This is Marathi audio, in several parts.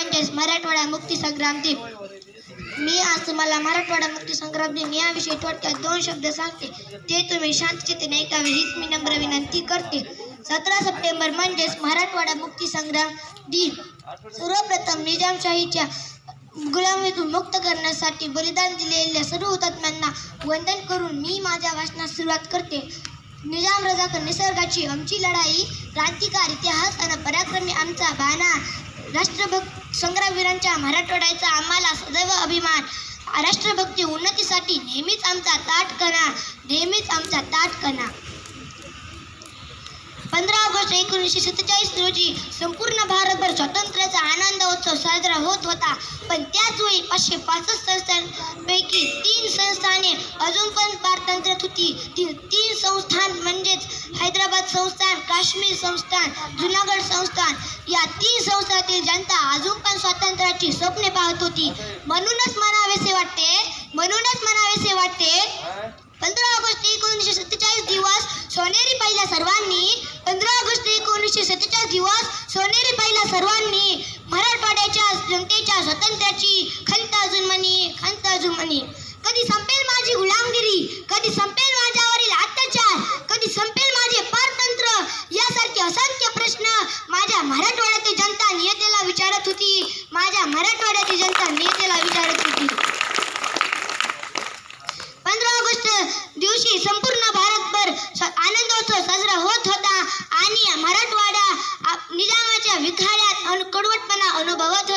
म्हणजेच मराठवाडा मुक्ती संग्राम दिन। मी आज तुम्हाला मराठवाडा मुक्ती संग्राम दिन याविषयी थोडक्यात 2 शब्द सांगते, ते तुम्ही शांतचित्ताने ऐकावे हीच मी नम्र विनंती करते। 17 सप्टेंबर म्हणजेच मराठवाडा मुक्ती संग्राम दिन। सर्वप्रथम निजामशाहीच्या गुलामीतून मुक्त करण्यासाठी बलिदान दिलेल्या सर्व हुतात्म्यांना वंदन करून मी माझ्या भाषणास सुरुवात करते। निजाम रजाकार निसर्गाची आमची लढाई, क्रांतिकारी इतिहास आणि पराक्रमी आमचा बाणा, राष्ट्रभक्त संग्रामवीरांच्या मराठवाड्याचा आम्हाला सदैव अभिमान, राष्ट्रभक्ती उन्नतीसाठी नेहमीच आमचा ताठ कणा। 15 ऑगस्ट 1947 रोजी संपूर्ण भारतभर स्वातंत्र्याचा आनंदोत्सव साजरा होत होता, पण त्याच वेळी 565 संस्थांपैकी 3 संस्थाने अजून पण पारतंत्र्यात होती। 3 संस्थान म्हणजेच हैदराबाद संस्थान, काश्मीर संस्थान, जुनागड संस्थान। या 3 संस्थांतील जनता अजून पण स्वातंत्र्याची स्वप्ने पाहत होती। म्हणूनच म्हणावेसे वाटते 15 ऑगस्ट 1947 दिवस सोनेरी पाहिला सर्वांनी। 15 ऑगस्ट 1947 दिवस सोनेरी पाहिला सर्वांनी। मराठवाड्याच्या जनतेच्या स्वातंत्र्याची खंत अजून मनी। कधी संपेल माझी गुलामगिरी, कधी संपेल माझ्यावरील अत्याचार, कधी संपेल माझे पारतंत्र्य, यासारखे असंख्य प्रश्न माझ्या मराठवाड्यातील जनता नियतेला विचारत होती। 15 ऑगस्ट दिवशी संपूर्ण भारतभर आनंदोत्सव साजरा होत होता आणि मराठवाडा निजामाच्या विखाड्यात कडवटपणा अनुभवत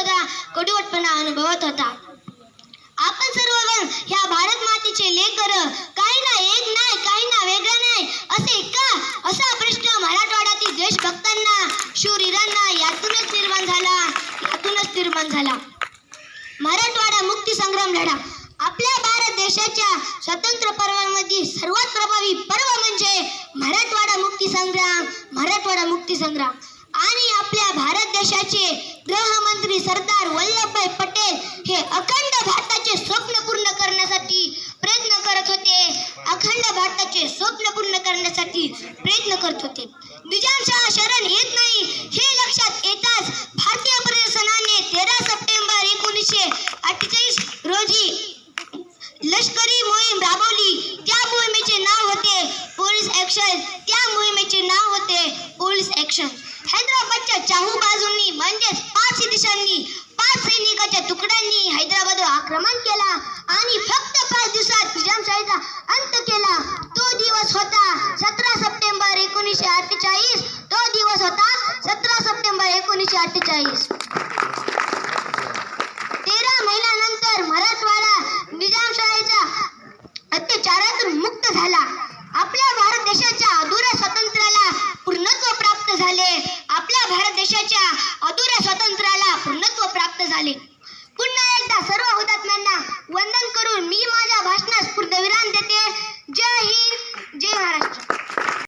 होता। आपण सर्वजण ह्या भारत मातेचे लेकर, काही ना एक नाही, काही ना वेगळं नाही, असे का? असा प्रश्न मराठवाड्यातील देशभक्तांना, शूरवीरांना यातूनच निर्माण झाला। मराठवाडा मुक्ती संग्राम लढा। आपल्या भारत देशाच्या स्वातंत्र्य पर्वामध्ये सर्वात प्रभावी पर्व म्हणजे मराठवाडा मुक्ती संग्राम। आणि आपल्या भारत देशाचे गृहमंत्री सरदार वल्लभभाई पटेल हे अखंड भारताचे स्वप्न पूर्ण करण्यासाठी प्रयत्न करत होते। निजामशाह शरण येत नाही हे लक्षात येताच भारतीय प्रशासनाने 13 सप्टेंबर 1948 रोजी लष्करी मोहीम राबवली। त्या मोहिमेचे नाव होते पोलीस ॲक्शन। हैदराबादच्या चाहूबाजूंनी म्हणजेच 5 दिशांनी 5 सैनिकांच्या तुकड्यांनी हैदराबादवर आक्रमण केला आणि फक्त 5 दिवसात निजामशाहीचा अंत केला। तो दिवस होता 17 सप्टेंबर 1948। 13 महिन्यानंतर मराठवाडा निजामशाहीच्या अत्याचारातून मुक्त झाला। आपल्या भारत देशाच्या अधुऱ्या स्वातंत्र्याला पूर्णत्व प्राप्त झाले।